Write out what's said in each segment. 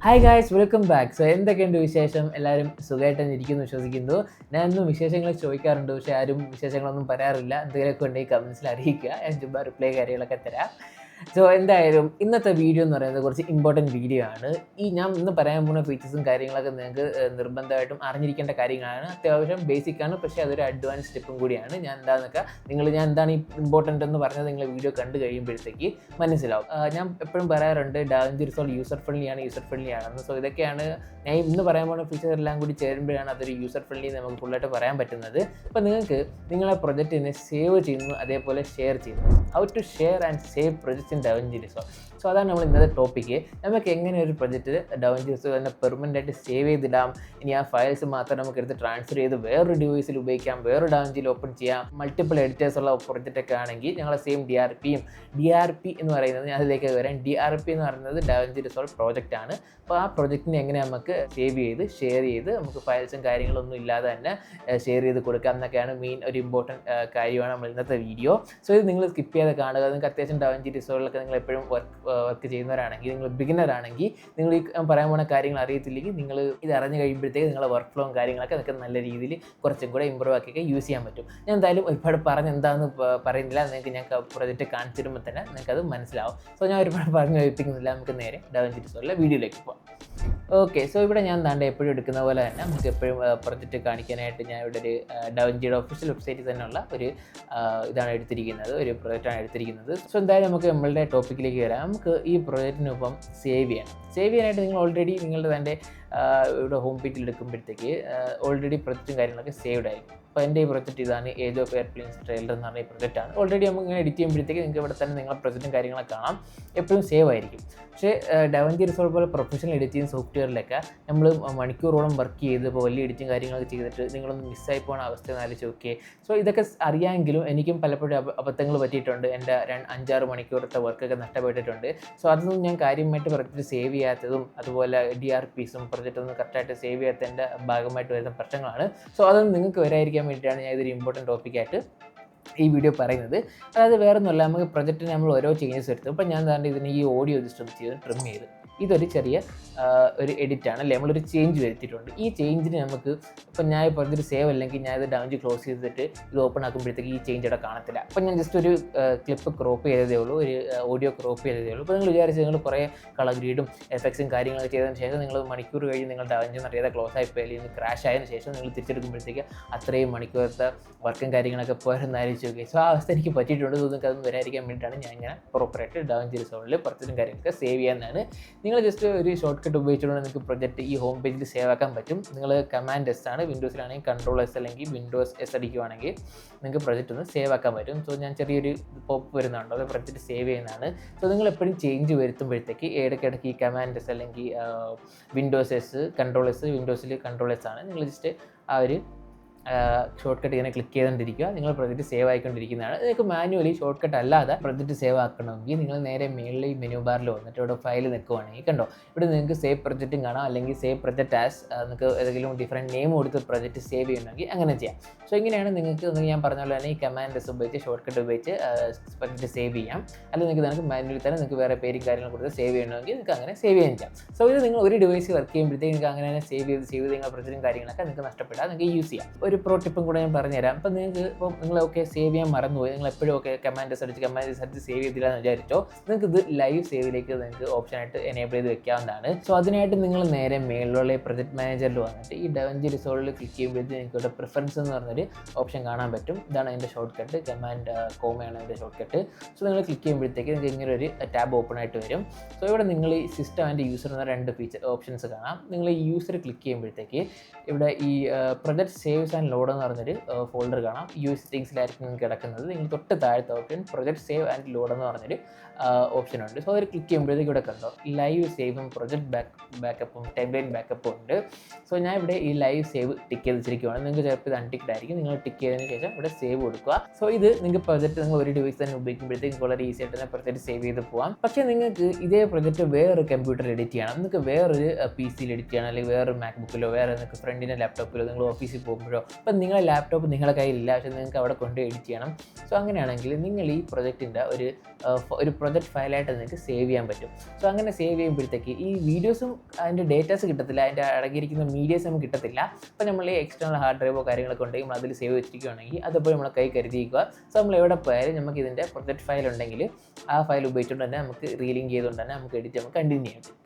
Hi guys, welcome back. എന്തൊക്കെയുണ്ട് വിശേഷം? എല്ലാവരും സുഖമായിട്ട് തന്നെ ഇരിക്കുന്നു വിശ്വസിക്കുന്നു. ഞാൻ എന്നും വിശേഷങ്ങൾ ചോദിക്കാറുണ്ട്, പക്ഷേ ആരും വിശേഷങ്ങളൊന്നും പറയാറില്ല. എന്തെങ്കിലുമൊക്കെ ഉണ്ടെങ്കിൽ കമൻസിൽ അറിയിക്കുക, ഞാൻ ചുമ്മാ റിപ്ലൈ കാര്യങ്ങളൊക്കെ തരാം. എന്തായാലും ഇന്നത്തെ വീഡിയോ എന്ന് പറയുന്നത് കുറച്ച് ഇമ്പോർട്ടൻറ്റ് വീഡിയോ ആണ്. ഞാൻ ഇന്ന് പറയാൻ പോകുന്ന ഫീച്ചേഴ്സും കാര്യങ്ങളൊക്കെ നിങ്ങൾക്ക് നിർബന്ധമായിട്ടും അറിഞ്ഞിരിക്കേണ്ട കാര്യങ്ങളാണ്. അത്യാവശ്യം ബേസിക് ആണ്, പക്ഷേ അതൊരു അഡ്വാൻസ് സ്റ്റെപ്പും കൂടിയാണ്. ഞാൻ എന്താണ് ഈ ഇമ്പോർട്ടൻ്റ് എന്ന് പറഞ്ഞത് നിങ്ങൾ വീഡിയോ കണ്ടു കഴിയുമ്പോഴത്തേക്ക് മനസ്സിലാവും. ഞാൻ എപ്പോഴും പറയാറുണ്ട് ഡാവിഞ്ചി റിസോൾവ് യൂസർ ഫ്രണ്ട്ലി ആണെന്ന്. ഇതൊക്കെയാണ് ഞാൻ ഇന്ന് പറയാൻ പോകുന്ന ഫീച്ചർ എല്ലാം കൂടി ചേരുമ്പോഴാണ് അതൊരു യൂസർ ഫ്രണ്ട്ലി നമുക്ക് ഫുള്ളായിട്ട് പറയാൻ പറ്റുന്നത്. അപ്പോൾ നിങ്ങൾക്ക് നിങ്ങളെ പ്രൊജക്റ്റിനെ സേവ് ചെയ്യുന്നു, അതേപോലെ ഷെയർ ചെയ്യുന്നു. How to share and save projects in DaVinci Resolve. അതാണ് നമ്മൾ ഇന്നത്തെ ടോപ്പിക്ക്. നമുക്ക് എങ്ങനെ ഒരു പ്രൊജക്റ്റ് ഡാവിഞ്ചി റിസോൾവ് തന്നെ പെർമനൻ്റ് ആയിട്ട് സേവ് ചെയ്തിടാം. ഇനി ആ ഫയൽസ് മാത്രം നമുക്ക് എടുത്ത് ട്രാൻസ്ഫർ ചെയ്ത് വേറൊരു ഡിവൈസിൽ ഉപയോഗിക്കാം, വേറൊരു ഡാവിഞ്ചിയിൽ ഓപ്പൺ ചെയ്യാം. മൾട്ടിപ്പിൾ എഡിറ്റേഴ്സ് ഉള്ള പ്രൊജക്റ്റ് ഒക്കെ ആണെങ്കിൽ ഞങ്ങളെ സെയിം ഡി ആർ പി എന്ന് പറയുന്നത്, ഞാൻ അതിലേക്ക് വരാം. DRP എന്ന് പറയുന്നത് ഡാവിഞ്ചി റിസോൾവ് പ്രോജക്റ്റ് ആണ്. അപ്പോൾ ആ പ്രൊജക്റ്റിനെ എങ്ങനെ നമുക്ക് സേവ് ചെയ്ത് ഷെയർ ചെയ്ത് നമുക്ക് ഫയൽസും കാര്യങ്ങളൊന്നും ഇല്ലാതെ തന്നെ ഷെയർ ചെയ്ത് കൊടുക്കാം എന്നൊക്കെയാണ് മെയിൻ ഒരു ഇമ്പോർട്ടൻറ്റ് കാര്യമാണ് നമ്മൾ ഇന്നത്തെ വീഡിയോ. ഇത് നിങ്ങൾ സ്കിപ്പ് ചെയ്ത് കാണുക. നിങ്ങൾക്ക് അത്യാവശ്യം ഡാവിഞ്ചി റിസോൾവിലൊക്കെ നിങ്ങൾ എപ്പോഴും വർക്ക് ചെയ്യുന്നവരാണെങ്കിൽ, നിങ്ങൾ ബിഗിനർ ആണെങ്കിൽ, നിങ്ങൾ ഈ പറയാൻ പോകുന്ന കാര്യങ്ങൾ അറിയത്തില്ലെങ്കിൽ, നിങ്ങൾ ഇത് അറിഞ്ഞ് കഴിയുമ്പോഴത്തേക്ക് നിങ്ങളുടെ വർക്ക് ഫ്ലോയും കാര്യങ്ങളൊക്കെ നിങ്ങൾക്ക് നല്ല രീതിയിൽ കുറച്ചും കൂടെ ഇമ്പ്രൂവ് ആക്കിയൊക്കെ യൂസ് ചെയ്യാൻ പറ്റും. ഞാൻ എന്തായാലും ഒരുപാട് പറഞ്ഞ് എന്താണെന്ന് പറയുന്നില്ല, നിങ്ങൾക്ക് ഞാൻ പ്രൊജക്റ്റ് കാണിച്ചിടുമ്പോൾ തന്നെ നിങ്ങൾക്കത് മനസ്സിലാവും. ഞാൻ ഒരുപാട് പറഞ്ഞ് കഴിപ്പിക്കുന്നില്ല, നമുക്ക് നേരെ ഡാവിഞ്ചി റിസോൾവിലെ വീഡിയോയിലേക്ക് പോകാം. ഓക്കെ, ഇവിടെ ഞാൻ എപ്പോഴും എടുക്കുന്ന പോലെ തന്നെ നമുക്ക് എപ്പോഴും പ്രൊജക്റ്റ് കാണിക്കാനായിട്ട് ഞാൻ ഇവിടെ ഒരു ഡാവിഞ്ചിയുടെ ഒഫീഷ്യൽ വെബ്സൈറ്റിൽ തന്നെയുള്ള ഒരു ഇതാണ് എടുത്തിരിക്കുന്നത്, ഒരു പ്രൊജക്റ്റാണ് എടുത്തിരിക്കുന്നത്. എന്തായാലും നമുക്ക് നമ്മളുടെ ടോപ്പിക്കിലേക്ക് വരാം. നമുക്ക് ഈ പ്രൊജക്റ്റിനൊപ്പം സേവ് ചെയ്യാനായിട്ട് നിങ്ങൾ ഓൾറെഡി നിങ്ങളുടെ തന്നെ ഇവിടെ ഹോം പേജിൽ എടുക്കുമ്പോഴത്തേക്ക് ഓൾറെഡി പ്രൊജക്റ്റും കാര്യങ്ങളൊക്കെ സേവ്ഡ് ആയിരിക്കും. അപ്പോൾ എൻ്റെ ഈ പ്രൊജക്റ്റ് ഇതാണ്, ഏജ് ഓഫ് എയർപ്ലെയിൻസ് ട്രെയിലർ എന്ന് പറഞ്ഞ ഈ പ്രൊജക്റ്റാണ്. ഓൾറെഡി നമുക്ക് ഇങ്ങനെ എഡിറ്റ് ചെയ്യുമ്പോഴത്തേക്ക് നിങ്ങൾക്ക് ഇവിടെ തന്നെ നിങ്ങളുടെ പ്രൊജക്റ്റും കാര്യങ്ങളൊക്കെ കാണാം, എപ്പോഴും സേവ് ആയിരിക്കും. പക്ഷേ ഡാവിഞ്ചി റിസോൾവ് പോലെ പ്രൊഫഷണൽ എഡിറ്റിംഗ് സോഫ്റ്റ്വെയറിലൊക്കെ നമ്മൾ മണിക്കൂറോളം വർക്ക് ചെയ്ത് ഇപ്പോൾ വലിയ എഡിറ്റിംഗ് കാര്യങ്ങളൊക്കെ ചെയ്തിട്ട് നിങ്ങളൊന്ന് മിസ്സായി പോകുന്ന അവസ്ഥ ആലോചിച്ച് നോക്കിയേ. ഇതൊക്കെ അറിയാമെങ്കിലും എനിക്കും പലപ്പോഴും അബദ്ധങ്ങൾ പറ്റിയിട്ടുണ്ട്. എൻ്റെ 5-6 മണിക്കൂറത്തെ വർക്കൊക്കെ നഷ്ടപ്പെട്ടിട്ടുണ്ട്. അതൊന്നും ഞാൻ കാര്യമായിട്ട് പ്രൊജക്റ്റ് സേവ് ചെയ്യാത്തതും അതുപോലെ DRPസും പ്രൊജക്റ്റ് ഒന്നും കറക്റ്റായിട്ട് സേവ് ചെയ്യാത്തതിൻ്റെ ഭാഗമായിട്ട് വരുന്ന പ്രശ്നങ്ങളാണ്. അതൊന്നും നിങ്ങൾക്ക് വരാതിരിക്കാൻ വേണ്ടിയിട്ടാണ് ഞാൻ ഇതൊരു ഇമ്പോർട്ടൻറ്റ് ടോപ്പിക്കായിട്ട് ഈ വീഡിയോ പറയുന്നത്. അതായത് വേറെ ഒന്നുമല്ല, നമുക്ക് പ്രൊജക്റ്റിന് നമ്മൾ ഓരോ ചേഞ്ചസ് എടുത്തു. ഇപ്പം ഞാൻ ഇതിന് ഈ ഓഡിയോ ജസ്റ്റ് ചെയ്ത് ട്രിം ചെയ്ത് ഇതൊരു ചെറിയ ഒരു എഡിറ്റാണ് അല്ലേ, നമ്മളൊരു ചേഞ്ച് വരുത്തിയിട്ടുണ്ട്. ഈ ചേഞ്ചിന് നമുക്ക് ഇപ്പം ഞാൻ പ്രൊജക്റ്റ് സേവ് അല്ലെങ്കിൽ ഞാൻ ഇത് ഡാവിഞ്ചി ക്ലോസ് ചെയ്തിട്ട് ഇത് ഓപ്പൺ ആക്കുമ്പോഴത്തേക്ക് ഈ ചേഞ്ച് ഇവിടെ കാണത്തില്ല. അപ്പം ഞാൻ ജസ്റ്റ് ഒരു ക്ലിപ്പ് ക്രോപ്പ് ചെയ്തതേ ഉള്ളൂ, ഒരു ഓഡിയോ ക്രോപ്പ് ചെയ്തതേ ഉള്ളൂ. അപ്പോൾ നിങ്ങൾ വിചാരിച്ച് നിങ്ങൾ കുറേ കളർ ഗ്രീഡും എഫക്ട്സും കാര്യങ്ങളൊക്കെ ചെയ്തതിന് ശേഷം നിങ്ങൾ മണിക്കൂർ കഴിഞ്ഞ് നിങ്ങൾ ഡാവിഞ്ചി അറിയാതെ ക്ലോസ് ആയിപ്പോയി അല്ലെങ്കിൽ ക്രാഷ് ആയതിനു ശേഷം നിങ്ങൾ തിരിച്ചെടുക്കുമ്പോഴത്തേക്ക് അത്രയും മണിക്കൂറത്തെ വർക്കും കാര്യങ്ങളൊക്കെ പോരെന്നാലോചിച്ച് നോക്കി. ആ അവസ്ഥ എനിക്ക് പറ്റിയിട്ടുണ്ട്. നിങ്ങൾക്ക് അതൊന്നും വരാതിരിക്കാൻ വേണ്ടിയിട്ടാണ് ഞാൻ ഇങ്ങനെ പ്രോപ്പറായിട്ട് ഡാവിഞ്ചി റിസോൾവിൽ പ്രൊജക്റ്റും കാര്യങ്ങളൊക്കെ സേവ് ചെയ്യാനാണ്. നിങ്ങൾ ജസ്റ്റ് ഒരു ഷോർട്ട് കട്ട് ഉപയോഗിച്ചുകൊണ്ട് നിങ്ങൾക്ക് പ്രൊജക്റ്റ് ഈ ഹോം പേജിൽ സേവ് ആക്കാൻ പറ്റും. നിങ്ങൾ കമാൻഡ് S ആണ്, വിൻഡോസിലാണെങ്കിൽ Ctrl+S അല്ലെങ്കിൽ വിൻഡോസ് S അടിക്കുവാണെങ്കിൽ നിങ്ങൾക്ക് പ്രൊജക്റ്റ് ഒന്ന് സേവ് ആക്കാൻ പറ്റും. ഞാൻ ചെറിയൊരു പോപ്പ് വരുന്നുണ്ടോ, അത് പ്രൊജക്റ്റ് സേവ് ചെയ്യുന്നതാണ്. നിങ്ങൾ എപ്പോഴും ചേഞ്ച് വരുത്തുമ്പോഴത്തേക്ക് ഇടയ്ക്കിടയ്ക്ക് ഈ കമാൻഡ് S അല്ലെങ്കിൽ വിൻഡോസ് S, Ctrl+S, വിൻഡോസിൽ Ctrl+S ആണ്. നിങ്ങൾ ജസ്റ്റ് ആ ഒരു ഷോർട്ട് കട്ട് ഇങ്ങനെ ക്ലിക്ക് ചെയ്തുകൊണ്ടിരിക്കുക, നിങ്ങൾ പ്രൊജക്റ്റ് സേവ് ആയിക്കൊണ്ടിരിക്കുന്നതാണ്. നിങ്ങൾക്ക് മാനുവലി ഷോർട്ട് കട്ട് അല്ലാതെ പ്രൊജക്റ്റ് സേവ് ആക്കണമെങ്കിൽ നിങ്ങൾ നേരെ മേളിൽ ഈ മെനു ബാറിൽ വന്നിട്ട് ഇവിടെ ഫയൽ നിൽക്കുവാണെങ്കിൽ കണ്ടോ, ഇവിടെ നിങ്ങൾക്ക് സേവ് പ്രൊജക്റ്റും കാണാം, അല്ലെങ്കിൽ സേവ് പ്രൊജക്റ്റ് ആസ് നിങ്ങൾക്ക് ഏതെങ്കിലും ഡിഫറെൻറ്റ് നെയിം കൊടുത്ത് പ്രൊജക്റ്റ് സേവ് ചെയ്യണമെങ്കിൽ അങ്ങനെ ചെയ്യാം. ഇങ്ങനെയാണ് നിങ്ങൾക്ക് ഞാൻ പറഞ്ഞ പോലെ തന്നെ ഈ കമാൻഡ് S ഉപയോഗിച്ച് ഷോർട്ട് കട്ട് ഉപയോഗിച്ച് പ്രൊജക്റ്റ് സേവ് ചെയ്യാം. അല്ലെങ്കിൽ നിങ്ങൾക്ക് മാനുവലി തന്നെ നിങ്ങൾക്ക് വേറെ പേരും കാര്യങ്ങൾ കൊടുത്ത് സേവ് ചെയ്യണമെങ്കിൽ നിങ്ങൾക്ക് അങ്ങനെ സേവ് ചെയ്യാൻ ചെയ്യാം. ഇത് നിങ്ങൾ ഒരു ഡിവൈസ് വർക്ക് ചെയ്യുമ്പോഴത്തേക്ക് നിങ്ങൾക്ക് അങ്ങനെ തന്നെ സേവ് ചെയ്ത് നിങ്ങളുടെ പ്രൊജക്റ്റും കാര്യങ്ങളൊക്കെ നിങ്ങൾക്ക് നഷ്ടപ്പെടാതെ നിങ്ങൾക്ക് യൂസ് ചെയ്യാം. ഒരു പ്രോ ടിപ്പും കൂടെ ഞാൻ പറഞ്ഞുതരാം. അപ്പോൾ നിങ്ങൾ സേവ് ചെയ്യാൻ മറന്നുപോയി, നിങ്ങൾ എപ്പോഴും കമാൻഡ് S അടിച്ച് സേവ് ചെയ്തില്ല എന്ന് വിചാരിച്ചോ, നിങ്ങൾക്ക് ഇത് ലൈവ് സേവിലേക്ക് നിങ്ങൾക്ക് ഓപ്ഷനായിട്ട് എനേബിൾ ചെയ്ത് വെക്കാവുന്നതാണ്. അതിനായിട്ട് നിങ്ങൾ നേരെ മേളിലുള്ള പ്രൊജക്ട് മാനേജറിൽ വന്നിട്ട് ഈ ഡാവിഞ്ചി റിസോൾവിൽ ക്ലിക്ക് ചെയ്യുമ്പോഴത്തേക്ക് നിങ്ങൾക്ക് ഇവിടെ പ്രിഫറൻസ് എന്ന് പറഞ്ഞൊരു ഓപ്ഷൻ കാണാൻ പറ്റും. ഇതാണ് അതിൻ്റെ ഷോർട്ട് കട്ട്, കമാൻഡ് കോമയാണ് അതിൻ്റെ ഷോർട്ട് കട്ട്. നിങ്ങൾ ക്ലിക്ക് ചെയ്യുമ്പോഴത്തേക്ക് നിങ്ങൾക്ക് ഇങ്ങനെ ഒരു ടാബ് ഓപ്പൺ ആയിട്ട് വരും. ഇവിടെ നിങ്ങൾ ഈ സിസ്റ്റം ആൻഡ് യൂസർ എന്ന 2 ഫീച്ചർ ഓപ്ഷൻസ് കാണാം. നിങ്ങൾ ഈ യൂസർ ക്ലിക്ക് ചെയ്യുമ്പോഴത്തേക്ക് ഇവിടെ ഈ പ്രൊജക്ട് സേവ്സ് ആൻഡ് ലോഡ് എന്ന് പറഞ്ഞൊരു ഫോൾഡർ കാണാം. സെറ്റിംഗ്സിലായിരിക്കും നിങ്ങൾക്ക് കിടക്കുന്നത്. നിങ്ങൾ തൊട്ട് താഴത്തെ option project save and load എന്ന് പറഞ്ഞൊരു ഓപ്ഷൻ ഉണ്ട്. അതിൽ ക്ലിക്ക് ചെയ്യുമ്പോഴത്തേക്ക് ഇവിടെ കണ്ടോ ലൈവ് സേവും പ്രൊജക്ട് ബാക്കപ്പും ടൈംലൈൻ ബാക്കപ്പും ഉണ്ട്. ഞാൻ ഇവിടെ ഈ ലൈവ് സേവ് ടിക്ക് ചെയ്ത് വെച്ചിരിക്കുകയാണ്. നിങ്ങൾക്ക് ചിലപ്പോൾ ഇത് അൺടിക്ഡ് ആയിരിക്കും. നിങ്ങൾ ടിക്ക് ചെയ്തതിന് ശേഷം ഇവിടെ സേവ് കൊടുക്കുക. ഇത് നിങ്ങൾക്ക് പ്രൊജക്റ്റ് നിങ്ങൾ ഒരു ഡിവൈസ് തന്നെ ഉപയോഗിക്കുമ്പോഴത്തേക്ക് വളരെ ഈസി ആയിട്ട് തന്നെ പ്രൊജക്റ്റ് സേവ് ചെയ്ത് പോകാം. പക്ഷേ നിങ്ങൾക്ക് ഇതേ പ്രൊജക്റ്റ് വേറൊരു കമ്പ്യൂട്ടറിൽ എഡിറ്റ് ചെയ്യണം, നിങ്ങൾക്ക് വേറൊരു PC എഡിറ്റ് ചെയ്യണം, അല്ലെങ്കിൽ വേറൊരു മാക്ബുക്കിലോ വേറെ നിങ്ങൾക്ക് ഫ്രണ്ടിൻ്റെ ലാപ്ടോപ്പിലോ നിങ്ങൾ ഓഫീസിൽ പോകുമ്പോഴോ അപ്പം നിങ്ങളുടെ ലാപ്ടോപ്പ് നിങ്ങളുടെ കയ്യിലില്ല, പക്ഷേ നിങ്ങൾക്ക് അവിടെ കൊണ്ട് എഡിറ്റ് ചെയ്യണം. സോ അങ്ങനെയാണെങ്കിൽ നിങ്ങൾ ഈ പ്രൊജക്റ്റിൻ്റെ ഒരു പ്രൊജക്റ്റ് ഫയലായിട്ട് നിങ്ങൾക്ക് സേവ് ചെയ്യാൻ പറ്റും. സോ അങ്ങനെ സേവ് ചെയ്യുമ്പോഴത്തേക്ക് ഈ വീഡിയോസും അതിൻ്റെ ഡേറ്റാസ് കിട്ടത്തില്ല, അതിൻ്റെ അടങ്ങിയിരിക്കുന്ന മീഡിയസ് നമുക്ക് കിട്ടത്തില്ല. അപ്പോൾ നമ്മൾ ഈ എക്സ്റ്റേണൽ ഹാർഡ് ഡ്രൈവോ കാര്യങ്ങളൊക്കെ ഉണ്ടെങ്കിൽ നമ്മൾ അതിൽ സേവ് വെച്ചിരിക്കുകയാണെങ്കിൽ അതപ്പോൾ നമ്മളെ കൈ കരുതിയിരിക്കുക. സോ നമ്മൾ എവിടെ പോയാലും നമുക്ക് ഇതിൻ്റെ പ്രൊജക്റ്റ് ഫയൽ ഉണ്ടെങ്കിൽ ആ ഫയൽ ഉപയോഗിച്ചുകൊണ്ട് തന്നെ നമുക്ക് റീലിങ്ക് ചെയ്തുകൊണ്ട് തന്നെ നമുക്ക് എഡിറ്റ് നമുക്ക്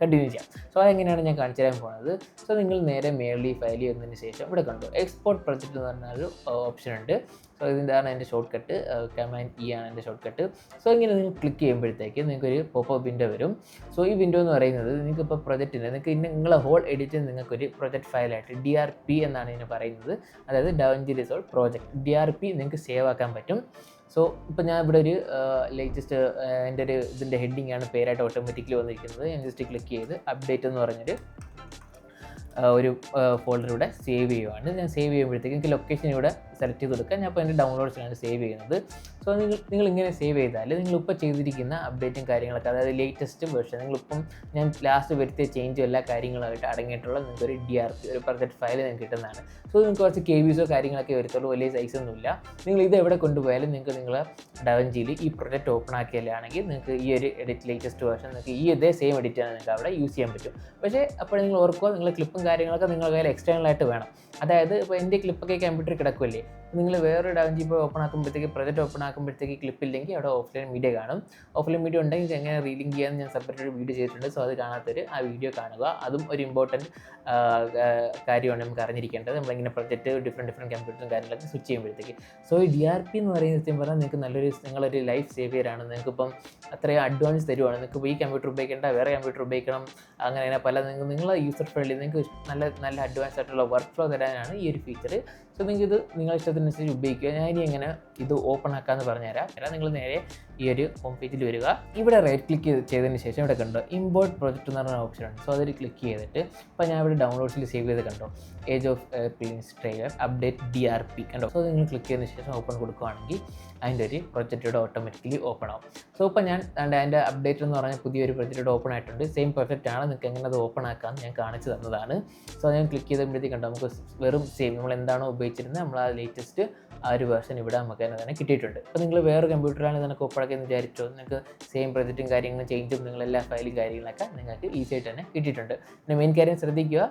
കണ്ടിന്യൂ ചെയ്യാം. സോ അതെങ്ങനെയാണ് ഞാൻ കാണിച്ചു തരാൻ പോകുന്നത്. സോ നിങ്ങൾ നേരെ മേളിൽ ഈ ഫയൽ ചെയ്യുന്നതിന് ശേഷം ഇവിടെ കണ്ടു എക്സ്പോർട്ട് പ്രൊജക്റ്റ് എന്ന് പറഞ്ഞൊരു ഓപ്ഷൻ ഉണ്ട്. സോ ഇതിൻ്റെയാണ് എൻ്റെ ഷോർട്ട് കട്ട്, കമാൻഡ് ഇ ആണ് എൻ്റെ ഷോർട്ട് കട്ട്. സോ ഇങ്ങനെ നിങ്ങൾ ക്ലിക്ക് ചെയ്യുമ്പോഴത്തേക്ക് നിങ്ങൾക്കൊരു പോപ്പപ്പ് വിൻഡോ വരും. സോ ഈ വിൻഡോ എന്ന് പറയുന്നത് നിങ്ങൾക്കിപ്പോൾ പ്രൊജക്റ്റിന് നിങ്ങൾക്ക് നിങ്ങളെ ഹോൾ എഡിറ്റ് നിങ്ങൾക്കൊരു പ്രൊജക്റ്റ് ഫയലായിട്ട് DRP എന്നാണ് ഇതിന് പറയുന്നത്, അതായത് ഡാവിഞ്ചി റിസോൾവ് പ്രോജക്റ്റ് DRP നിങ്ങൾക്ക് സേവ് ആക്കാൻ പറ്റും. സോ ഇപ്പോൾ ഞാൻ ഇവിടെ ഒരു ലേറ്റസ്റ്റ് എൻ്റെ ഇതിൻ്റെ ഹെഡിങ് ആണ് പേരായിട്ട് ഓട്ടോമാറ്റിക്കലി വന്നിരിക്കുന്നത്. ഞാൻ ജസ്റ്റ് ക്ലിക്ക് ചെയ്ത് അപ്ഡേറ്റ് എന്ന് പറഞ്ഞൊരു ഒരു ഫോൾഡർ ഇവിടെ സേവ് ചെയ്യുവാണ്. ഞാൻ സേവ് ചെയ്യുമ്പോഴത്തേക്ക് എനിക്ക് ലൊക്കേഷൻ ഇവിടെ സെലക്ട് ചെയ്ത് കൊടുക്കുക. ഞാൻ ഇപ്പോൾ എൻ്റെ ഡൗൺലോഡ്സിലാണ് സേവ് ചെയ്യുന്നത്. സോ നിങ്ങൾ ഇങ്ങനെ സേവ് ചെയ്താൽ നിങ്ങളിപ്പോൾ ചെയ്തിരിക്കുന്ന അപ്ഡേറ്റും കാര്യങ്ങളൊക്കെ, അതായത് ലേറ്റസ്റ്റ് വേർഷൻ, നിങ്ങളിപ്പം ഞാൻ ലാസ്റ്റ് വരുത്തിയ ചേഞ്ചും എല്ലാ കാര്യങ്ങളായിട്ട് അടങ്ങിയിട്ടുള്ള നിങ്ങൾക്കൊരു DRP ഒരു പ്രൊജക്റ്റ് ഫയൽ നിങ്ങൾക്ക് കിട്ടുന്നതാണ്. സോ നിങ്ങൾക്ക് കുറച്ച് KBസോ കാര്യങ്ങളൊക്കെ വരത്തുള്ളൂ, വലിയ സൈസൊന്നുമില്ല. നിങ്ങൾ ഇത് എവിടെ കൊണ്ടുപോയാലും നിങ്ങൾക്ക് നിങ്ങളെ ഡാവിഞ്ചിയിൽ ഈ പ്രൊജക്റ്റ് ഓപ്പൺ ആക്കിയാലാണെങ്കിൽ നിങ്ങൾക്ക് ഈ ഒരു ലേറ്റസ്റ്റ് വേർഷൻ നിങ്ങൾക്ക് ഇതേ സെയിം എഡിറ്റാണ് നിങ്ങൾക്ക് അവിടെ യൂസ് ചെയ്യാൻ പറ്റും. പക്ഷേ അപ്പോൾ നിങ്ങൾ ഓർക്കുക, നിങ്ങളുടെ ക്ലിപ്പും കാര്യങ്ങളൊക്കെ നിങ്ങളുടെ കയ്യിൽ എക്സ്റ്റേണൽ ആയിട്ട് വേണം. അതായത് ഇപ്പോൾ എൻ്റെ ക്ലിപ്പൊക്കെ കമ്പ്യൂട്ടറിൽ കിടക്കുമല്ലേ, നിങ്ങൾ വേറൊരു ഡാവിഞ്ചി ഇപ്പോൾ ഓപ്പൺ ആക്കുമ്പോഴത്തേക്ക് പ്രൊജക്റ്റ് ഓപ്പൺ ആക്കുമ്പോഴത്തേക്ക് ക്ലിപ്പില്ലെങ്കിൽ അവിടെ ഓഫ്ലൈൻ മീഡിയ കാണും. ഓഫ്ലൈൻ മീഡിയ ഉണ്ടെങ്കിൽ എങ്ങനെ റീലിങ്ക് ചെയ്യാൻ ഞാൻ സെപ്പറേറ്റ് ഒരു വീഡിയോ ചെയ്തിട്ടുണ്ട്. സോ അത് കാണാത്തൊരു ആ വീഡിയോ കാണുക. അതും ഒരു ഇമ്പോർട്ടൻറ്റ് കാര്യമാണ് നമുക്ക് അറിഞ്ഞിരിക്കേണ്ടത്. നമ്മളിങ്ങനെ പ്രൊജക്റ്റ് ഡിഫറെൻറ്റ് കമ്പ്യൂട്ടറും കാര്യങ്ങളൊക്കെ സ്വിച്ച് ചെയ്യുമ്പോഴത്തേക്ക്. സോ ഈ DRP എന്ന് പറയുന്ന സത്യം പറഞ്ഞാൽ നിങ്ങൾക്ക് നിങ്ങളൊരു ലൈഫ് സേവിയറാണ്. നിങ്ങൾക്കിപ്പം അത്രയും അഡ്വാൻസ് തരുവാണ്. നിങ്ങൾക്ക് ഈ കമ്പ്യൂട്ടർ ഉപയോഗിക്കേണ്ട, വേറെ കമ്പ്യൂട്ടർ ഉപയോഗിക്കണം, അങ്ങനെ പല നിങ്ങളെ യൂസർ ഫ്രണ്ട്ലി നിങ്ങൾക്ക് നല്ല അഡ്വാൻസ് ആയിട്ടുള്ള വർക്ക് ഫ്ലോ തരാനാണ് ഈ ഒരു ഫീച്ചർ. സോ നിങ്ങൾക്ക് ഇത് നിങ്ങളുടെ ഇഷ്ടത്തിനനുസരിച്ച് ഉപയോഗിക്കുക. ഞാൻ ഇനി എങ്ങനെ ഇത് ഓപ്പൺ ആക്കാമെന്ന് പറഞ്ഞുതരാം. നിങ്ങൾ നേരെ ഈ ഒരു ഹോം പേജിൽ വരിക. ഇവിടെ റൈറ്റ് ക്ലിക്ക് ചെയ്തതിന് ശേഷം ഇവിടെ കണ്ടോ ഇമ്പോർട്ട് പ്രൊജക്റ്റ് എന്ന് പറഞ്ഞ ഓപ്ഷൻ ഉണ്ട്. സോ അതിൽ ക്ലിക്ക് ചെയ്തിട്ട് ഇപ്പോൾ ഞാൻ ഇവിടെ ഡൗൺലോഡ്സിൽ സേവ് ചെയ്ത് കണ്ടോ age of Prince trailer update DRP കണ്ടോ. സോ നിങ്ങൾ ക്ലിക്ക് ചെയ്തതിന് ശേഷം ഓപ്പൺ കൊടുക്കുകയാണെങ്കിൽ അതിൻ്റെ ഒരു പ്രൊജക്റ്റ് ഇവിടെ ഓട്ടോമാറ്റിക്കലി ഓപ്പൺ ആവും. സോ ഇപ്പോൾ ഞാൻ അതിൻ്റെ അപ്ഡേറ്റ് എന്ന് പറഞ്ഞാൽ പുതിയൊരു പ്രൊജക്റ്റ് ഓപ്പൺ ആയിട്ടുണ്ട്. സെയിം പ്രൊജക്റ്റ് ആണ്, നിങ്ങൾക്ക് എങ്ങനെ അത് ഓപ്പൺ ആക്കാമെന്ന് ഞാൻ കാണിച്ചു തന്നതാണ്. സോ ഞാൻ ക്ലിക്ക് ചെയ്തപ്പോഴത്തേക്ക് കണ്ടോ നമുക്ക് വെറും സെയിം നമ്മൾ എന്താണോ ഉപയോഗിച്ചിരുന്നത് നമ്മൾ ആ ലേറ്റസ്റ്റ് ആ ഒരു വേർഷൻ ഇവിടെ നമുക്ക് തന്നെ കിട്ടിയിട്ടുണ്ട്. അപ്പോൾ നിങ്ങൾ വേറെ കമ്പ്യൂട്ടറാണ് നിങ്ങൾക്ക് ഓപ്പൺ ആക്കിയെന്ന് വിചാരിച്ചോ, നിങ്ങൾക്ക് സെയിം പ്രൊജക്റ്റും കാര്യങ്ങളും ചേഞ്ചും നിങ്ങളെല്ലാ ഫയലും കാര്യങ്ങളൊക്കെ നിങ്ങൾക്ക് ഈസി ആയിട്ട് തന്നെ കിട്ടിയിട്ടുണ്ട്. പിന്നെ മെയിൻ കാര്യം ശ്രദ്ധിക്കുക,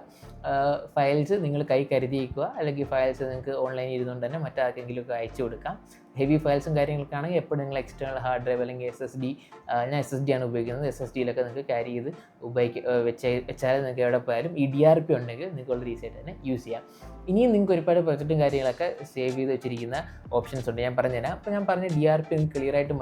ഫയൽസ് നിങ്ങൾ കൈ കരുതിയിരിക്കുക, അല്ലെങ്കിൽ ഫയൽസ് നിങ്ങൾക്ക് ഓൺലൈനിൽ ഇരുന്നുകൊണ്ട് തന്നെ മറ്റാർക്കെങ്കിലും ഒക്കെ അയച്ചു കൊടുക്കാം. ഹെവി ഫയൽസും കാര്യങ്ങൾക്കാണെങ്കിൽ എപ്പോഴും നിങ്ങൾ എക്സ്റ്റേണൽ ഹാർഡ് ഡ്രൈവ് അല്ലെങ്കിൽ SSD, ഞാൻ SSD ആണ് ഉപയോഗിക്കുന്നത്, SSDയിലൊക്കെ നിങ്ങൾക്ക് ക്യാരി ചെയ്ത് വെച്ചാൽ നിങ്ങൾക്ക് എവിടെ പോയാലും ഈ DRP ഉണ്ടെങ്കിൽ നിങ്ങൾക്ക് വളരെ ഈസി ആയിട്ട് തന്നെ യൂസ് ചെയ്യാം. ഇനിയും നിങ്ങൾക്ക് ഒരുപാട് പ്രൊജക്റ്റും കാര്യങ്ങളൊക്കെ സേവ് ചെയ്ത് വെച്ചിരിക്കുന്ന ഓപ്ഷൻസ് ഉണ്ട്, ഞാൻ പറഞ്ഞുതരാം. അപ്പോൾ ഞാൻ പറഞ്ഞ DRP നിങ്ങൾക്ക് ക്ലിയർ ആയിട്ട്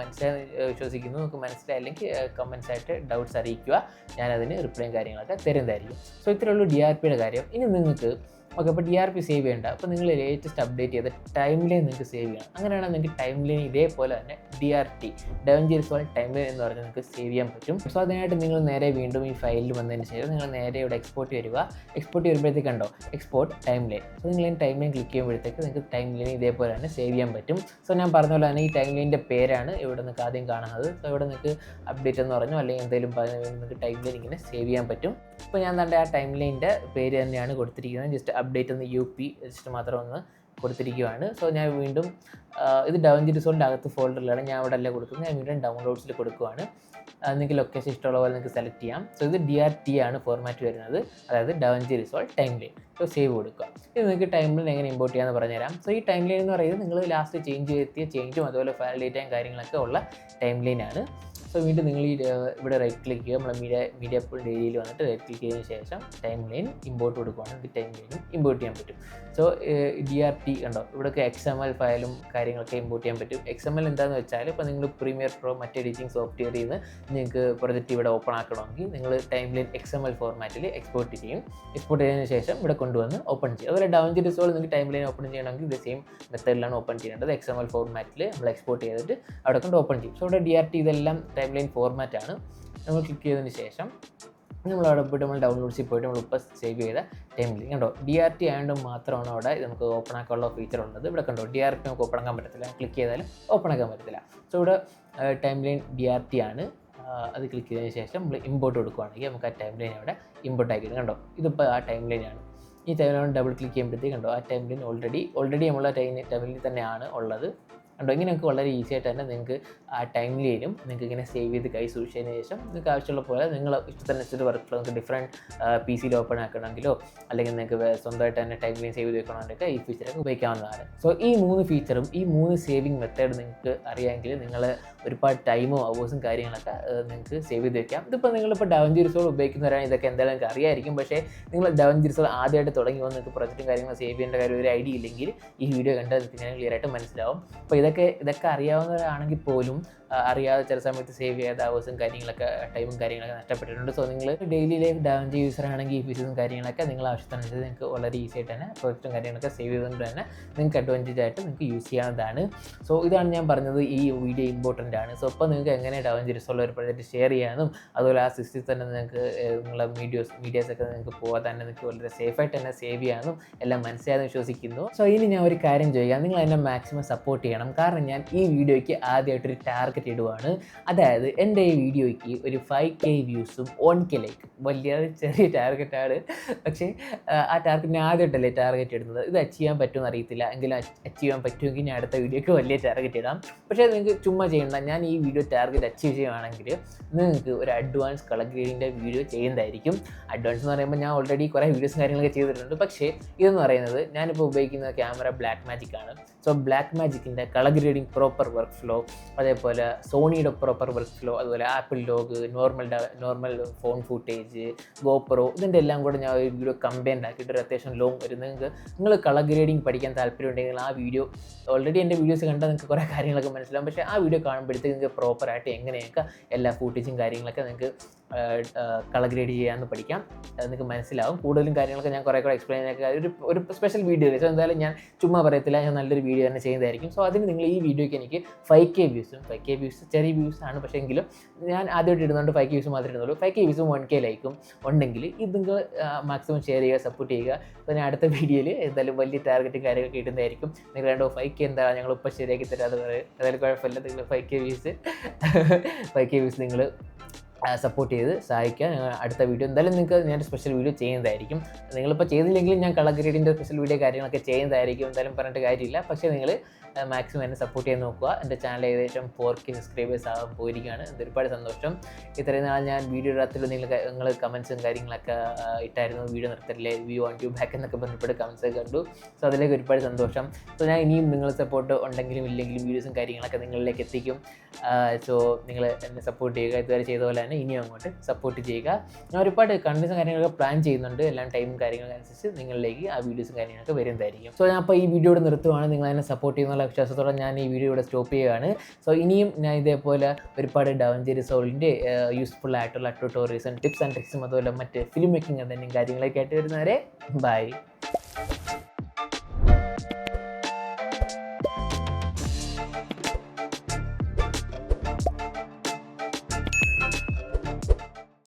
വിശ്വസിക്കുന്നു. നിങ്ങൾക്ക് മനസ്സിലായില്ലെങ്കിൽ കമൻസ് ആയിട്ട് ഡൗട്ട്സ് അറിയിക്കുക, ഞാനതിന് റിപ്ലൈയും കാര്യങ്ങളൊക്കെ തരുന്നതായിരിക്കും. സോ ഇത്രയുള്ളൂ DRPയുടെ കാര്യം. ഇനി നിങ്ങൾക്ക് ഓക്കെ, അപ്പോൾ DRP സേവ് ചെയ്യേണ്ട, അപ്പോൾ നിങ്ങൾ ലേറ്റസ്റ്റ് അപ്ഡേറ്റ് ചെയ്ത ടൈം ലൈൻ നിങ്ങൾക്ക് സേവ് ചെയ്യണം. അങ്ങനെയാണെങ്കിൽ നിങ്ങൾക്ക് ടൈം ലൈൻ ഇതേപോലെ തന്നെ DRT da Vinci resolve time line എന്ന് പറഞ്ഞാൽ നിങ്ങൾക്ക് സേവ് ചെയ്യാൻ പറ്റും. സോ അതിനായിട്ട് നിങ്ങൾ നേരെ വീണ്ടും ഈ ഫയലിൽ വന്നതിന് ശേഷം നിങ്ങൾ നേരെ ഇവിടെ എക്സ്പോർട്ട് വരിക. എക്സ്പോർട്ട് വരുമ്പോഴത്തേക്ക് കണ്ടോ എക്സ്പോർട്ട് ടൈം ലൈൻ. സോ നിങ്ങൾ ഈ ടൈം ലൈൻ ക്ലിക്ക് ചെയ്യുമ്പോഴത്തേക്ക് നിങ്ങൾക്ക് ടൈം ലൈൻ ഇതേപോലെ തന്നെ സേവ് ചെയ്യാൻ പറ്റും. സോ ഞാൻ പറഞ്ഞ പോലെ തന്നെ ഈ ടൈം ലൈനിൻ്റെ പേരാണ് ഇവിടെ നിങ്ങൾക്ക് ആദ്യം കാണുന്നത്. സോ ഇവിടെ നിങ്ങൾക്ക് അപ്ഡേറ്റ് എന്ന് പറഞ്ഞോ അല്ലെങ്കിൽ എന്തെങ്കിലും പറഞ്ഞാൽ നിങ്ങൾക്ക് ടൈം ലൈൻ ഇങ്ങനെ സേവ് ചെയ്യാൻ പറ്റും. ഇപ്പോൾ ഞാൻ തന്നെ ആ ടൈം ലൈനിൻ്റെ പേര് തന്നെയാണ് കൊടുത്തിരിക്കുന്നത്. ജസ്റ്റ് അപ്ഡേറ്റ് ഒന്ന് UP ജസ്റ്റ് മാത്രം ഒന്ന് കൊടുത്തിരിക്കുകയാണ്. സോ ഞാൻ വീണ്ടും ഇത് ഡാവിഞ്ചി റിസോൾവിൻ്റെ അകത്ത് ഫോൾഡറിലാണ്, ഞാൻ അവിടെ അല്ല കൊടുക്കുന്നത്, ഞാൻ വീണ്ടും ഡൗൺലോഡ്സിൽ കൊടുക്കുകയാണ്. നിങ്ങൾക്ക് ലൊക്കേഷൻ ഇഷ്ടമുള്ള പോലെ നിങ്ങൾക്ക് സെലക്ട് ചെയ്യാം. സോ ഇത് DRT ആണ് ഫോർമാറ്റ് വരുന്നത്, അതായത് da Vinci resolve time line. So save കൊടുക്കുക. ഇത് നിങ്ങൾക്ക് ടൈം ലൈൻ എങ്ങനെ ഇമ്പോർട്ട് ചെയ്യാമെന്ന് പറഞ്ഞുതരാം. സോ ഈ ടൈം ലൈൻ എന്ന് പറയുന്നത് നിങ്ങൾ ലാസ്റ്റ് ചേഞ്ച് വരുത്തിയ ചേഞ്ചും അതുപോലെ ഫയൽ ഡേറ്റയും കാര്യങ്ങളൊക്കെ ഉള്ള ടൈം ലൈനാണ്. സോ വീണ്ടും നിങ്ങൾ ഇവിടെ റൈറ്റ് ക്ലിക്ക് ചെയ്യുക, നമ്മൾ മീഡിയ പൂൾ ഏരിയയിൽ വന്നിട്ട് റൈറ്റ് ക്ലിക്ക് ചെയ്തതിന് ശേഷം ടൈം ലൈൻ ഇമ്പോർട്ട് കൊടുക്കുകയാണെങ്കിൽ ടൈം ലൈനും ഇമ്പോർട്ട് ചെയ്യാൻ പറ്റും. സോ DRT കണ്ടോ ഇവിടെയൊക്കെ XML ഫയലും കാര്യങ്ങളൊക്കെ ഇമ്പോർട്ട് ചെയ്യാൻ പറ്റും. XML എന്താണെന്ന് വെച്ചാൽ ഇപ്പോൾ നിങ്ങൾ പ്രീമിയർ പ്രോ മറ്റ് എഡിറ്റിംഗ് സോഫ്റ്റ്വെയറിൽ നിന്ന് നിങ്ങൾക്ക് പ്രൊജക്റ്റ് ഇവിടെ ഓപ്പൺ ആക്കണമെങ്കിൽ നിങ്ങൾ ടൈം ലൈൻ XML ഫോർമാറ്റിൽ എക്സ്പോർട്ട് ചെയ്യും. എക്സ്പോർട്ട് ചെയ്തതിന് ശേഷം ഇവിടെ കൊണ്ടുവന്ന് ഓപ്പൺ ചെയ്യും. അതുപോലെ ഡാവിഞ്ചി റിസോൾവ് നിങ്ങൾക്ക് ടൈം ലൈൻ ഓപ്പൺ ചെയ്യണമെങ്കിൽ ഇത് സെയിം മെത്തേഡിലാണ് ഓപ്പൺ ചെയ്യേണ്ടത്. XML ഫോർമാറ്റിൽ നമ്മൾ എക്സ്പോർട്ട് ചെയ്തിട്ട് അവിടെ കൊണ്ട് ഓപ്പൺ ചെയ്യും. സോ ഇവിടെ DRT ഇതെല്ലാം ടൈം ലൈൻ ഫോർമാറ്റാണ്. നമ്മൾ ക്ലിക്ക് ചെയ്തതിന് ശേഷം നമ്മൾ അവിടെ പോയിട്ട് നമ്മൾ ഡൗൺലോഡ്സിൽ പോയിട്ട് നമ്മളിപ്പോൾ സേവ് ചെയ്ത ടൈം ലൈൻ കണ്ടോ DRT ആയതുകൊണ്ട് മാത്രമാണ് അവിടെ നമുക്ക് ഓപ്പൺ ആക്കാനുള്ള ഫീച്ചർ ഉള്ളത്. ഇവിടെ കണ്ടോ DRP നമുക്ക് ഓപ്പൺ ആക്കാൻ പറ്റത്തില്ല, ക്ലിക്ക് ചെയ്താലും ഓപ്പൺ ആക്കാൻ പറ്റത്തില്ല. സോ ഇവിടെ ടൈം ലൈൻ DRT ആണ്. അത് ക്ലിക്ക് ചെയ്തതിന് ശേഷം നമ്മൾ ഇമ്പോർട്ട് കൊടുക്കുകയാണെങ്കിൽ നമുക്ക് ആ ടൈം ലൈൻ അവിടെ ഇമ്പോർട്ട് ആക്കിയിട്ട് കണ്ടോ ഇതിപ്പോൾ ആ ടൈം ലൈനാണ്. ഈ ടൈമിലാണ് ഡബിൾ ക്ലിക്ക് ചെയ്യുമ്പോഴത്തേക്ക് കണ്ടോ ആ ടൈമിൽ ഓൾറെഡി നമ്മളെ ടൈമിൽ തന്നെയാണ് ഉള്ളത്. കണ്ടോ ഇങ്ങനെയൊക്കെ വളരെ ഈസി ആയിട്ട് തന്നെ നിങ്ങൾക്ക് ആ ടൈമിലും നിങ്ങൾക്ക് ഇങ്ങനെ സേവ് ചെയ്ത് കൈ സൂക്ഷിച്ചതിന് ശേഷം നിങ്ങൾക്ക് ആവശ്യമുള്ള പോലെ നിങ്ങൾ ഇഷ്ടത്തിനനുസരിച്ച് വർക്കുകൾ നിങ്ങൾക്ക് ഡിഫറെൻറ്റ് PC-യിൽ ഓപ്പൺ ആക്കണമെങ്കിലോ അല്ലെങ്കിൽ നിങ്ങൾക്ക് സ്വന്തമായിട്ട് തന്നെ ടൈമിൽ സേവ് ചെയ്ത് വെക്കണമെന്നൊക്കെ ഈ ഫീച്ചറൊക്കെ ഉപയോഗിക്കാവുന്നതാണ്. സോ ഈ 3 ഫീച്ചറും ഈ 3 സേവിങ് മെത്തേഡ് നിങ്ങൾക്ക് അറിയാമെങ്കിൽ നിങ്ങൾ ഒരുപാട് ടൈമോ അവേഴ്സും കാര്യങ്ങളൊക്കെ നിങ്ങൾക്ക് സേവ് ചെയ്ത് വെക്കാം. ഇതിപ്പോൾ നിങ്ങളിപ്പോൾ ഡാവിഞ്ചി റിസോൾവ് ഉപയോഗിക്കുന്നവരാണ് ഇതൊക്കെ എന്തായാലും നിങ്ങൾക്ക് അറിയാമായിരിക്കും. പക്ഷേ നിങ്ങൾ ഡാവിഞ്ചി റിസോൾവ് ആദ്യമായിട്ട് തുടങ്ങി വന്ന് നിങ്ങൾക്ക് പ്രൊജക്റ്റും കാര്യങ്ങളും സേവ് ചെയ്യേണ്ട കാര്യം ഒരു ഐഡിയ ഇല്ലെങ്കിൽ ഈ വീഡിയോ കണ്ടാൽ നിങ്ങൾക്ക് ഇങ്ങനെ ക്ലിയർ ആയിട്ട് മനസ്സിലാവും. അപ്പോൾ ഇതൊക്കെ അറിയാവുന്നവരാണെങ്കിൽ പോലും അറിയാതെ ചില സമയത്ത് സേവ് ചെയ്യാത്ത അവേഴ്സും കാര്യങ്ങളൊക്കെ ടൈമും കാര്യങ്ങളൊക്കെ നഷ്ടപ്പെട്ടിട്ടുണ്ട്. സോ നിങ്ങൾ ഡെയിലി ലൈഫ് ഡാവിഞ്ചി യൂസർ ആണെങ്കിൽ ഈ ഫീച്ചേഴ്സും കാര്യങ്ങളൊക്കെ നിങ്ങൾ ആവശ്യത്തിനനുസരിച്ച് നിങ്ങൾക്ക് വളരെ ഈസി ആയിട്ട് തന്നെ പ്രൊജക്റ്റും കാര്യങ്ങളൊക്കെ സേവ് ചെയ്തുകൊണ്ട് തന്നെ നിങ്ങൾക്ക് അഡ്വാൻറ്റേജ് ആയിട്ട് നിങ്ങൾക്ക് യൂസ് ചെയ്യാവുന്നതാണ്. സോ ഇതാണ് ഞാൻ പറഞ്ഞത്, ഈ വീഡിയോ ഇമ്പോർട്ടൻ്റ് ആണ്. സോ അപ്പോൾ നിങ്ങൾക്ക് എങ്ങനെ ഡാവിഞ്ചി റിസോൾവ് ഒരു പ്രൊജക്റ്റ് ഷെയർ ചെയ്യാനും അതുപോലെ ആ സിസ്റ്റത്തിൽ തന്നെ നിങ്ങൾക്ക് നിങ്ങളെ മീഡിയാസൊക്കെ നിങ്ങൾക്ക് പോകാൻ തന്നെ നിങ്ങൾക്ക് വളരെ സേഫായിട്ട് തന്നെ സേവ് ചെയ്യാനും എല്ലാം മനസ്സിലായെന്ന് വിശ്വസിക്കുന്നു. സോ ഇനി ഞാൻ ഒരു കാര്യം ചെയ്യാം, നിങ്ങൾ എന്നെ മാക്സിമം സപ്പോർട്ട് ചെയ്യണം. കാരണം ഞാൻ ഈ വീഡിയോയ്ക്ക് ആദ്യമായിട്ടൊരു ടാർഗറ്റ് ഇടുവാണ്. അതായത് എൻ്റെ ഈ വീഡിയോയ്ക്ക് ഒരു 5K വ്യൂസും 1K ലൈക്ക്. വലിയ ചെറിയ ടാർഗറ്റാണ്, പക്ഷേ ആ ടാർഗറ്റിന് ആദ്യമായിട്ടല്ലേ ടാർഗറ്റ് ഇടുന്നത്. ഇത് അച്ചീവ് ചെയ്യാൻ പറ്റുമെന്ന് അറിയത്തില്ല, എങ്കിലും അച്ചീവ് ചെയ്യാൻ പറ്റുമെങ്കിൽ ഞാൻ അടുത്ത വീഡിയോയ്ക്ക് വലിയ ടാർഗറ്റ് ഇടാം. പക്ഷേ നിങ്ങൾക്ക് ചുമ്മാ ചെയ്യണ്ട, ഞാൻ ഈ വീഡിയോ ടാർഗറ്റ് അച്ചീവ് ചെയ്യുകയാണെങ്കിൽ നിങ്ങൾക്ക് ഒരു അഡ്വാൻസ് കളർ ഗ്രേഡിൻ്റെ വീഡിയോ ചെയ്യുന്നതായിരിക്കും. അഡ്വാൻസ് എന്ന് പറയുമ്പോൾ ഞാൻ ഓൾറെഡി കുറേ വീഡിയോസും കാര്യങ്ങളൊക്കെ ചെയ്തിട്ടുണ്ട്. പക്ഷേ ഇതെന്ന് പറയുന്നത് ഞാനിപ്പോൾ ഉപയോഗിക്കുന്ന ക്യാമറ Blackmagic ആണ്. സോ Blackmagicൻ്റെ colour grading proper workflow, അതേപോലെ സോണിയുടെ പ്രോപ്പർ വർക്ക് ഫ്ലോ, അതുപോലെ Apple log, normal phone footage, GoPro, ഇതിൻ്റെ എല്ലാം കൂടെ ഞാൻ ഒരു വീഡിയോ കമ്പൈൻഡ് ആക്കിയിട്ട് ഒരു അത്യാവശ്യം ലോങ് വരും. നിങ്ങൾ കളർ ഗ്രേഡിങ് പഠിക്കാൻ താല്പര്യമുണ്ടെങ്കിൽ ആ വീഡിയോ ഓൾറെഡി എൻ്റെ വീഡിയോസ് കണ്ടാൽ നിങ്ങൾക്ക് കുറേ കാര്യങ്ങളൊക്കെ മനസ്സിലാവും. പക്ഷേ ആ വീഡിയോ കാണുമ്പോഴത്തേക്ക് നിങ്ങൾക്ക് പ്രോപ്പറായിട്ട് എങ്ങനെയൊക്കെ എല്ലാ ഫുട്ടേജും കാര്യങ്ങളൊക്കെ നിങ്ങൾക്ക് കളർ ഗ്രേഡ് ചെയ്യാമെന്ന് പഠിക്കാം. അത് നിങ്ങൾക്ക് മനസ്സിലാവും. കൂടുതലും കാര്യങ്ങളൊക്കെ ഞാൻ കുറേ എക്സ്പ്ലെയിൻ ആക്കുക ഒരു സ്പെഷ്യൽ വീഡിയോ. സോ എന്തായാലും ഞാൻ ചുമ്മാ പറയത്തില്ല, ഞാൻ നല്ലൊരു വീഡിയോ തന്നെ ചെയ്യുന്നതായിരിക്കും. സോ അതിന് നിങ്ങൾ ഈ വീഡിയോയ്ക്ക് എനിക്ക് 5K വ്യൂസും 5K വ്യൂസ് ചെറിയ വ്യൂസ് ആണ്, പക്ഷേ എങ്കിലും ഞാൻ ആദ്യമായിട്ട് ഇടുന്നുണ്ട് 5K വ്യൂസ് മാത്രമേ ഇടുന്നുള്ളൂ. 5K വ്യൂസും 1K ലൈക്കും ഉണ്ടെങ്കിൽ ഇത് നിങ്ങൾ മാക്സിമം ഷെയർ ചെയ്യുക, സപ്പോർട്ട് ചെയ്യുക. അപ്പോൾ ഞാൻ അടുത്ത വീഡിയോയിൽ എന്തായാലും വലിയ ടാർഗറ്റും കാര്യങ്ങളൊക്കെ ഇടുന്നതായിരിക്കും. നിങ്ങൾ കണ്ടോ 5K എന്താണ് ഞങ്ങളിപ്പോൾ ശരിയാക്കി തരാതെ പറയും, അതായത് കുഴപ്പമില്ല. നിങ്ങൾ 5K വ്യൂസ് നിങ്ങൾ സപ്പോർട്ട് ചെയ്ത് സഹായിക്കുക. അടുത്ത വീഡിയോ എന്തായാലും നിങ്ങൾക്ക് ഞാൻ സ്പെഷ്യൽ വീഡിയോ ചെയ്യുന്നതായിരിക്കും. നിങ്ങളിപ്പോൾ ചെയ്തില്ലെങ്കിലും ഞാൻ കളർ ഗ്രേഡിൻ്റെ സ്പെഷ്യൽ വീഡിയോ കാര്യങ്ങളൊക്കെ ചെയ്യുന്നതായിരിക്കും. എന്തായാലും പറഞ്ഞിട്ട് കാര്യമില്ല. പക്ഷേ നിങ്ങൾ മാക്സിമം എന്നെ സപ്പോർട്ട് ചെയ്യാൻ നോക്കുക. എൻ്റെ ചാനൽ ഏകദേശം 4K സബ്സ്ക്രൈബേഴ്സ് ആകാൻ പോയിരിക്കുകയാണ്. ഒരുപാട് സന്തോഷം. ഇത്രയും നാൾ ഞാൻ വീഡിയോ ഇടാത്തിൽ നിങ്ങൾ കമൻസും കാര്യങ്ങളൊക്കെ ഇട്ടായിരുന്നു, വീഡിയോ നിർത്തരില്ലേ, വി വാണ്ട് യു ബാക്ക് എന്നൊക്കെ ബന്ധപ്പെട്ട് കമൻസ് കണ്ടു. സോ അതിലേക്ക് ഒരുപാട് സന്തോഷം. സോ ഞാൻ ഇനിയും നിങ്ങൾ സപ്പോർട്ട് ഉണ്ടെങ്കിലും ഇല്ലെങ്കിലും വീഡിയോസും കാര്യങ്ങളൊക്കെ നിങ്ങളിലേക്ക് എത്തിക്കും. സോ നിങ്ങൾ എന്നെ സപ്പോർട്ട് ചെയ്യുക. ഇതുവരെ ചെയ്ത പോലെ തന്നെ ഇനിയും അങ്ങോട്ട് സപ്പോർട്ട് ചെയ്യുക. ഞാൻ ഒരുപാട് കണ്ടൻസും കാര്യങ്ങളൊക്കെ പ്ലാൻ ചെയ്യുന്നുണ്ട്. എല്ലാം ടൈമും കാര്യങ്ങളനുസരിച്ച് നിങ്ങളിലേക്ക് ആ വീഡിയോസും കാര്യങ്ങളൊക്കെ വരുന്നതായിരിക്കും. സോ ഞാൻ അപ്പോൾ ഈ വീഡിയോയുടെ നിർത്തുവാണ്. നിങ്ങൾ എന്നെ സപ്പോർട്ട് ചെയ്യുന്ന വിശ്വാസത്തോടെ ഞാൻ ഈ വീഡിയോ ഇവിടെ സ്റ്റോപ്പ് ചെയ്യുകയാണ്. സോ ഇനിയും ഞാൻ ഇതേപോലെ ഒരുപാട് ഡാവിഞ്ചി റിസോൾവിൻ്റെ യൂസ്ഫുൾ ആയിട്ടുള്ള ട്യൂട്ടോറിയൽസും ടിപ്സ് ആൻഡ് ട്രിക്സും അതുപോലെ മറ്റ് ഫിലിം മേക്കിംഗ് എന്തെങ്കിലും കാര്യങ്ങളൊക്കെ ആയിട്ട് വരുന്നവരെ ബൈ.